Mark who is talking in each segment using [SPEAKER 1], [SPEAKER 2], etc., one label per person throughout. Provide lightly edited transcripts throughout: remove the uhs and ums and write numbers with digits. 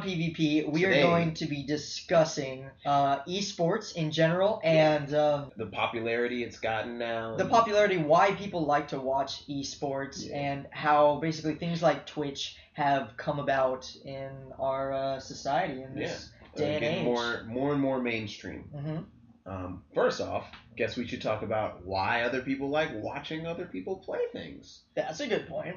[SPEAKER 1] on PvP, we are going to be discussing eSports in general and
[SPEAKER 2] the popularity it's gotten now.
[SPEAKER 1] The popularity, why people like to watch eSports, and how basically things like Twitch have come about in our society in this day and age.
[SPEAKER 2] More and more mainstream. First off, guess we should talk about why other people like watching other people play things.
[SPEAKER 1] That's a good point.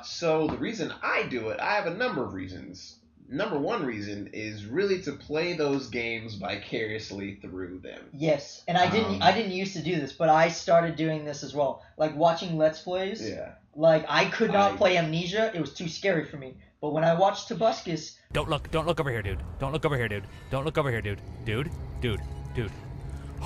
[SPEAKER 2] So the reason I do it, I have a number of reasons. Number one reason is really to play those games vicariously through them.
[SPEAKER 1] Yes, and I didn't used to do this, but I started doing this as well. Like watching Let's Plays.
[SPEAKER 2] Yeah.
[SPEAKER 1] Like I could not play Amnesia; it was too scary for me. But when I watched Tobuscus,
[SPEAKER 3] don't look over here, dude. Don't look over here, dude. Don't look over here, dude. Dude.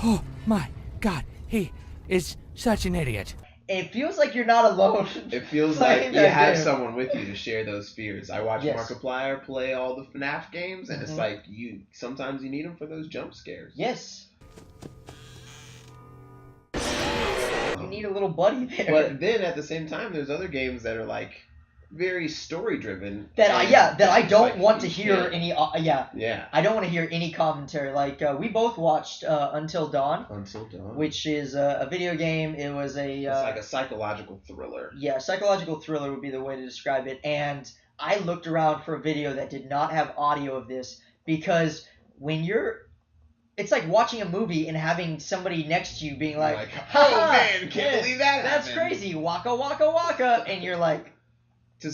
[SPEAKER 3] Oh my God, he is such an idiot.
[SPEAKER 1] It feels like you're not alone.
[SPEAKER 2] It feels like you have someone with you to share those fears. I watch Markiplier play all the FNAF games, and it's like sometimes you need them for those jump scares.
[SPEAKER 1] Yes. You need a little buddy there.
[SPEAKER 2] But then at the same time, there's other games that are like very story driven.
[SPEAKER 1] That I don't want to hear any.
[SPEAKER 2] Yeah.
[SPEAKER 1] I don't want to hear any commentary. Like we both watched Until Dawn. Which is a video game. It was it's
[SPEAKER 2] like a psychological thriller.
[SPEAKER 1] Yeah, psychological thriller would be the way to describe it. And I looked around for a video that did not have audio of this because it's like watching a movie and having somebody next to you being like,
[SPEAKER 2] "Oh man, can't believe that
[SPEAKER 1] That's
[SPEAKER 2] happened.
[SPEAKER 1] Crazy, waka waka waka," and you're like. I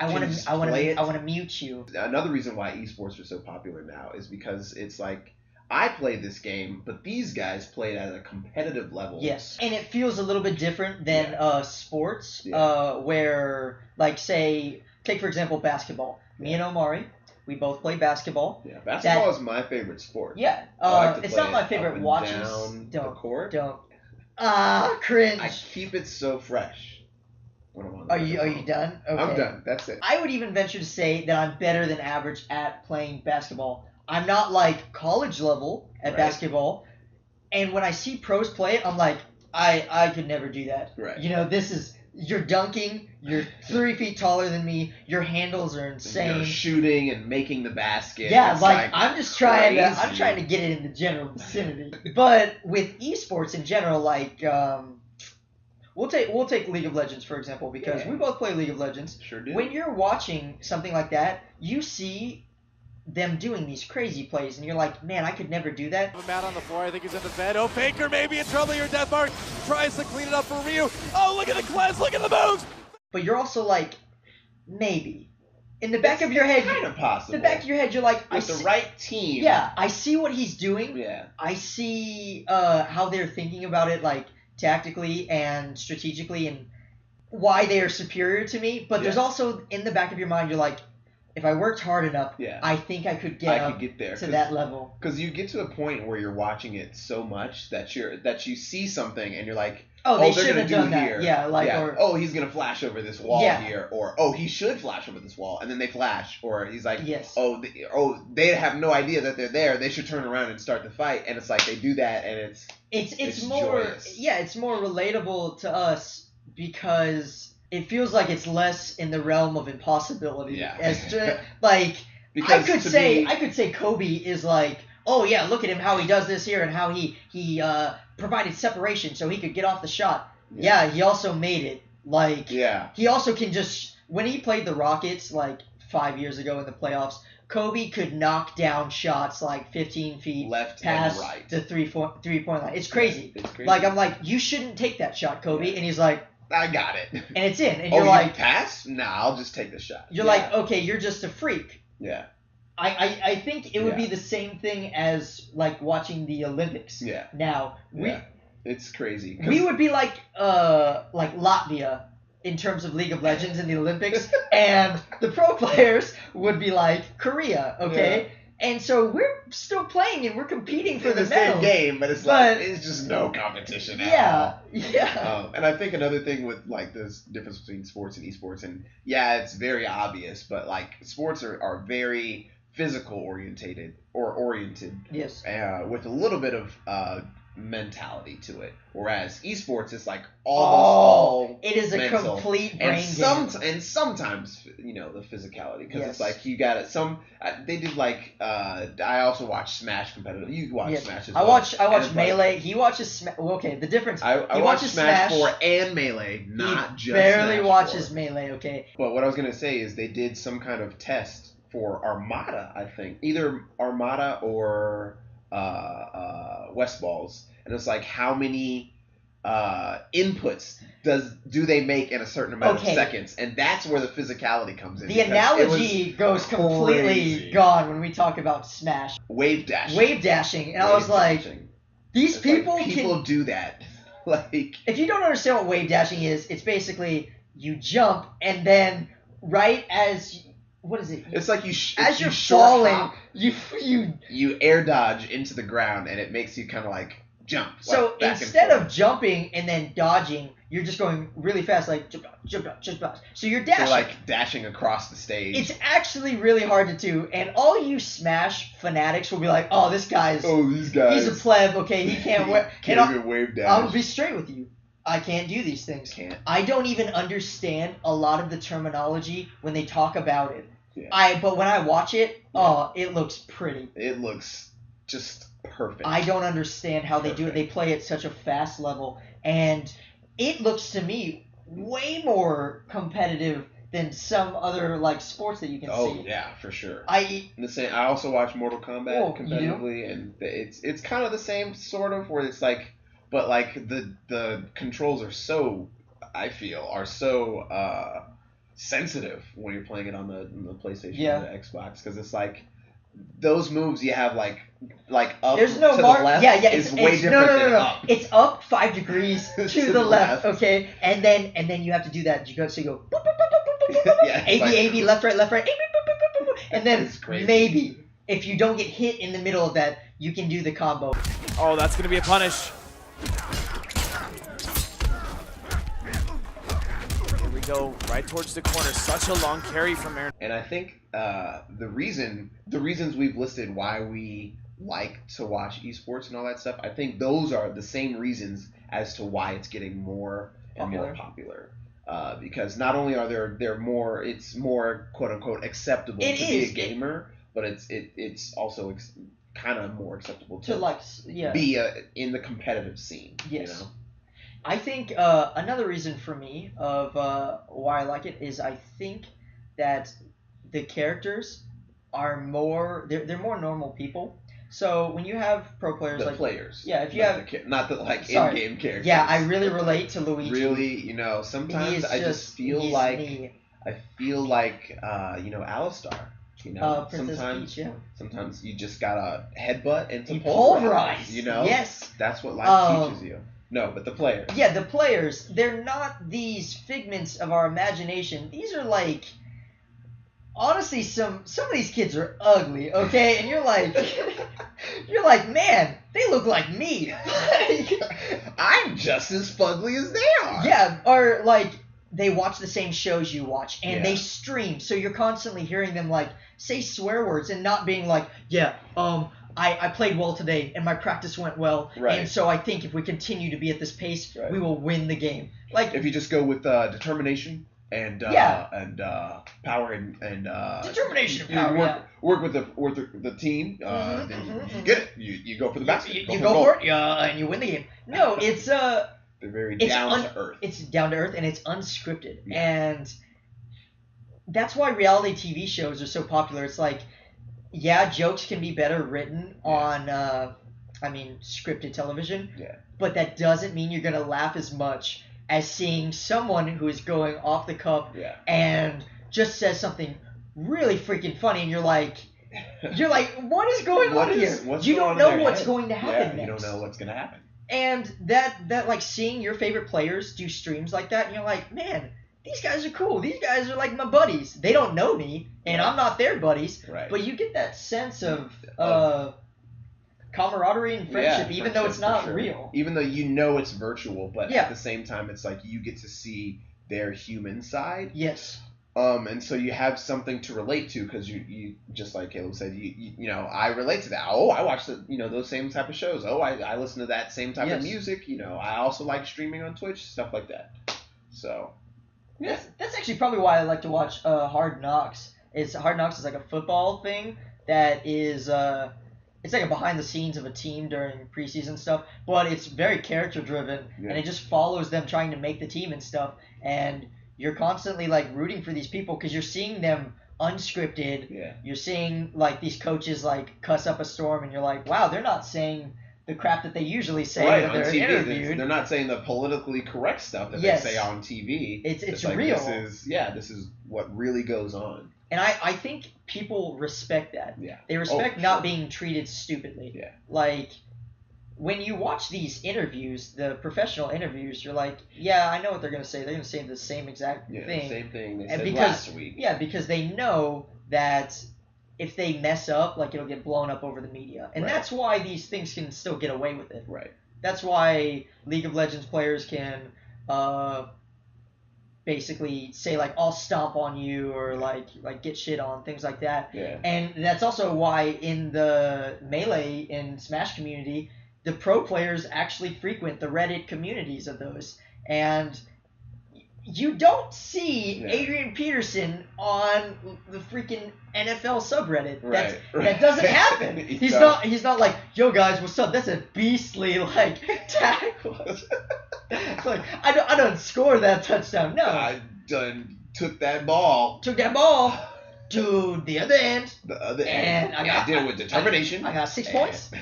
[SPEAKER 1] want to mute you.
[SPEAKER 2] Another reason why esports are so popular now is because it's like I play this game, but these guys play it at a competitive level.
[SPEAKER 1] Yes, and it feels a little bit different than sports, where like take for example basketball. Me and Omari, we both play basketball.
[SPEAKER 2] Yeah, basketball is my favorite sport.
[SPEAKER 1] Yeah, it's not my favorite watching.
[SPEAKER 2] The court.
[SPEAKER 1] Don't. Cringe.
[SPEAKER 2] I keep it so fresh.
[SPEAKER 1] Are you done? Okay.
[SPEAKER 2] I'm done. That's it.
[SPEAKER 1] I would even venture to say that I'm better than average at playing basketball. I'm not like college level at basketball. And when I see pros play it, I'm like, I could never do that.
[SPEAKER 2] Right.
[SPEAKER 1] You know, you're dunking, you're 3 feet taller than me, your handles are insane.
[SPEAKER 2] You're shooting and making the basket.
[SPEAKER 1] Yeah, like I'm just trying to get it in the general vicinity. But with esports in general, like We'll take League of Legends, for example, because we both play League of Legends.
[SPEAKER 2] Sure do.
[SPEAKER 1] When you're watching something like that, you see them doing these crazy plays, and you're like, man, I could never do that.
[SPEAKER 4] Him out on the floor, I think he's in the bed. Oh, Faker maybe in trouble here. Deathmark tries to clean it up for Ryu. Oh, look at the cleanse, look at the moves!
[SPEAKER 1] But you're also like, maybe. In the back of your head,
[SPEAKER 2] kind of possible.
[SPEAKER 1] In the back of your head, you're like,
[SPEAKER 2] with the right team.
[SPEAKER 1] Yeah, I see what he's doing.
[SPEAKER 2] Yeah.
[SPEAKER 1] I see how they're thinking about it, like, tactically and strategically, and why they are superior to me. But there's also in the back of your mind, you're like, if I worked hard enough, I think I could get there to that level.
[SPEAKER 2] Because you get to a point where you're watching it so much that you see something and you're like,
[SPEAKER 1] they
[SPEAKER 2] they're
[SPEAKER 1] should have done that. Or
[SPEAKER 2] he's gonna flash over this wall here, or he should flash over this wall, and then they flash, or he's like, they have no idea that they're there. They should turn around and start the fight, and it's like they do that, and it's more joyous.
[SPEAKER 1] It's more relatable to us because it feels like it's less in the realm of impossibility.
[SPEAKER 2] Yeah.
[SPEAKER 1] I could say Kobe is like, oh yeah, look at him how he does this here and how he provided separation so he could get off the shot. Yeah, he also made it. Like he also can just when he played the Rockets like 5 years ago in the playoffs, Kobe could knock down shots like 15 feet
[SPEAKER 2] left
[SPEAKER 1] past
[SPEAKER 2] and right.
[SPEAKER 1] the three-point line. It's crazy.
[SPEAKER 2] It's crazy.
[SPEAKER 1] Like I'm like, you shouldn't take that shot, Kobe, and he's like,
[SPEAKER 2] I got it.
[SPEAKER 1] And it's in, and you're like,
[SPEAKER 2] pass? Nah, I'll just take the shot.
[SPEAKER 1] You're like, okay, you're just a freak.
[SPEAKER 2] Yeah.
[SPEAKER 1] I think it would be the same thing as like watching the Olympics.
[SPEAKER 2] Yeah.
[SPEAKER 1] Now
[SPEAKER 2] it's crazy.
[SPEAKER 1] We would be like Latvia in terms of League of Legends in the Olympics, and the pro players would be like Korea. Okay. Yeah. And so we're still playing and we're competing for the
[SPEAKER 2] same game, but it's just no competition at all.
[SPEAKER 1] Yeah.
[SPEAKER 2] And I think another thing with like this difference between sports and esports, and it's very obvious, but like sports are very physical oriented.
[SPEAKER 1] Yes.
[SPEAKER 2] With a little bit of mentality to it, whereas esports is like all
[SPEAKER 1] it is a
[SPEAKER 2] mental.
[SPEAKER 1] Complete brain game.
[SPEAKER 2] And sometimes the physicality, because it's like you got it. They did like I also watch Smash competitive. You watch Smash as well.
[SPEAKER 1] I watch Melee. He watches okay, the difference.
[SPEAKER 2] I watch Smash 4 and Melee, not just
[SPEAKER 1] barely
[SPEAKER 2] Smash
[SPEAKER 1] watches
[SPEAKER 2] 4.
[SPEAKER 1] Melee. Okay.
[SPEAKER 2] But what I was gonna say is they did some kind of test for Armada. I think either Armada or Westballs, and it's like how many inputs do they make in a certain amount of seconds, and that's where the physicality comes in.
[SPEAKER 1] The analogy goes completely gone when we talk about Smash.
[SPEAKER 2] Wavedashing,
[SPEAKER 1] and I was like, these people
[SPEAKER 2] can do that. Like,
[SPEAKER 1] if you don't understand what wavedashing is, it's basically you jump and then right as what is it?
[SPEAKER 2] It's like
[SPEAKER 1] as you're falling,
[SPEAKER 2] you air dodge into the ground, and it makes you kind of like jump.
[SPEAKER 1] So instead of jumping and then dodging, you're just going really fast, like jump, jump. So you're dashing.
[SPEAKER 2] You're like dashing across the stage.
[SPEAKER 1] It's actually really hard to do, and all you Smash fanatics will be like, "Oh, these guys, he's a pleb. Okay, he can't
[SPEAKER 2] even wave dash."
[SPEAKER 1] I'll be straight with you. I can't do these things. I don't even understand a lot of the terminology when they talk about it. Yeah. But when I watch it, it looks pretty.
[SPEAKER 2] It looks just perfect.
[SPEAKER 1] I don't understand how they do it. They play at such a fast level, and it looks to me way more competitive than some other like sports that you can see.
[SPEAKER 2] Oh yeah, for sure.
[SPEAKER 1] I
[SPEAKER 2] also watch Mortal Kombat competitively, and it's kind of the same sort of where it's like, but like the controls are so, I feel, are so sensitive when you're playing it on the PlayStation or the Xbox, because it's like those moves you have like up
[SPEAKER 1] there's no
[SPEAKER 2] to the left
[SPEAKER 1] it's
[SPEAKER 2] way different than up.
[SPEAKER 1] It's up 5 degrees to the left, okay, and then you have to do that. You go AB, left right, AB, and then maybe if you don't get hit in the middle of that, you can do the combo.
[SPEAKER 4] Oh, that's gonna be a punish. Go right towards the corner. Such a long carry from Erron.
[SPEAKER 2] And I think the reasons we've listed why we like to watch esports and all that stuff, I think those are the same reasons as to why it's getting more and more popular. Because not only are it's more quote unquote acceptable to be a gamer, but it's also kind of more acceptable to be in the competitive scene.
[SPEAKER 1] Yes. I think another reason for me of why I like it is I think that the characters are more they're more normal people. So when you have pro players
[SPEAKER 2] players,
[SPEAKER 1] if you have
[SPEAKER 2] not the in-game characters.
[SPEAKER 1] Yeah, I really relate to Luigi.
[SPEAKER 2] Really, sometimes I just feel like Alistar. Sometimes
[SPEAKER 1] Peach,
[SPEAKER 2] sometimes you just gotta headbutt into
[SPEAKER 1] pulverize.
[SPEAKER 2] Yes, that's what life teaches you. No, but the players.
[SPEAKER 1] Yeah, the players. They're not these figments of our imagination. These are like, honestly, some of these kids are ugly, okay? And you're like, man, they look like me.
[SPEAKER 2] I'm just as fugly as they are.
[SPEAKER 1] Yeah, or like they watch the same shows you watch, and they stream, so you're constantly hearing them like say swear words and not being like, I played well today, and my practice went well, and so I think if we continue to be at this pace, we will win the game. Like
[SPEAKER 2] if you just go with determination and power and
[SPEAKER 1] determination and power,
[SPEAKER 2] work with the team, then you get it. You go for the basket.
[SPEAKER 1] You go for it, and you win the game. No, it's
[SPEAKER 2] they're very down to earth.
[SPEAKER 1] It's down to earth, and it's unscripted, and that's why reality TV shows are so popular. It's like, jokes can be better written on, scripted television. Yeah. But that doesn't mean you're gonna laugh as much as seeing someone who is going off the cuff and just says something really freaking funny, and you're like, what is going on here? You don't know what's going to happen next.
[SPEAKER 2] You don't know what's gonna happen.
[SPEAKER 1] And that like seeing your favorite players do streams like that, and you're like, man, these guys are cool. These guys are like my buddies. They don't know me, and I'm not their buddies. Right. But you get that sense of camaraderie and friendship, even though it's not real.
[SPEAKER 2] Even though you know it's virtual, but at the same time, it's like you get to see their human side.
[SPEAKER 1] Yes.
[SPEAKER 2] And so you have something to relate to because you just like Caleb said, you know, I relate to that. Oh, I watch those same type of shows. Oh, I listen to that same type of music. You know, I also like streaming on Twitch, stuff like that. So,
[SPEAKER 1] yeah. That's actually probably why I like to watch Hard Knocks. Hard Knocks is like a football thing that is it's like a behind the scenes of a team during preseason stuff, but it's very character driven and it just follows them trying to make the team and stuff, and you're constantly like rooting for these people because you're seeing them unscripted.
[SPEAKER 2] Yeah.
[SPEAKER 1] You're seeing like these coaches like cuss up a storm, and you're like, wow, they're not saying the crap that they usually say when they're interviewed.
[SPEAKER 2] They're not saying the politically correct stuff that they say on TV.
[SPEAKER 1] It's
[SPEAKER 2] like,
[SPEAKER 1] real.
[SPEAKER 2] This is what really goes on.
[SPEAKER 1] And I think people respect that.
[SPEAKER 2] Yeah.
[SPEAKER 1] They respect not being treated stupidly.
[SPEAKER 2] Yeah.
[SPEAKER 1] Like, when you watch these interviews, the professional interviews, you're like, yeah, I know what they're going to say. They're going to say the same exact thing.
[SPEAKER 2] Same thing they said last week.
[SPEAKER 1] Yeah, because they know that if they mess up, like, it'll get blown up over the media. And that's why these things can still get away with it.
[SPEAKER 2] Right.
[SPEAKER 1] That's why League of Legends players can basically say, like, I'll stomp on you or, like get shit on, things like that.
[SPEAKER 2] Yeah.
[SPEAKER 1] And that's also why in the Melee and Smash community, the pro players actually frequent the Reddit communities of those. And you don't see Adrian Peterson on the freaking NFL subreddit. That doesn't happen. He's not like, yo guys, what's up? That's a beastly like tackle. It's like I don't score that touchdown. No.
[SPEAKER 2] I done took that ball
[SPEAKER 1] to the other end. And I
[SPEAKER 2] did it with determination.
[SPEAKER 1] I got 6 points.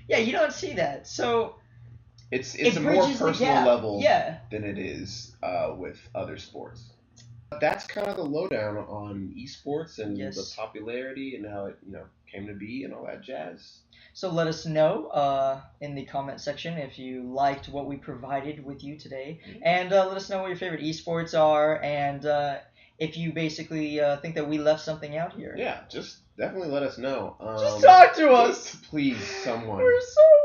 [SPEAKER 1] Yeah, you don't see that. So
[SPEAKER 2] it's a more personal level than it is with other sports. That's kind of the lowdown on esports and the popularity and how it came to be and all that jazz.
[SPEAKER 1] So let us know in the comment section if you liked what we provided with you today, and let us know what your favorite esports are, and if you basically think that we left something out here.
[SPEAKER 2] Yeah, just definitely let us know.
[SPEAKER 1] Just talk to us.
[SPEAKER 2] Please, someone.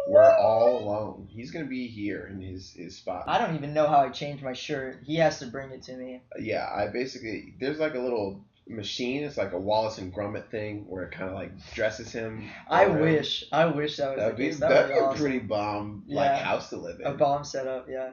[SPEAKER 1] We're
[SPEAKER 2] all alone. He's going to be here in his spot.
[SPEAKER 1] I don't even know how I changed my shirt. He has to bring it to me.
[SPEAKER 2] Yeah, there's like a little machine. It's like a Wallace and Gromit thing where it kind of like dresses him.
[SPEAKER 1] I wish that was the case.
[SPEAKER 2] That'd be a pretty bomb house to live in.
[SPEAKER 1] A bomb setup, yeah.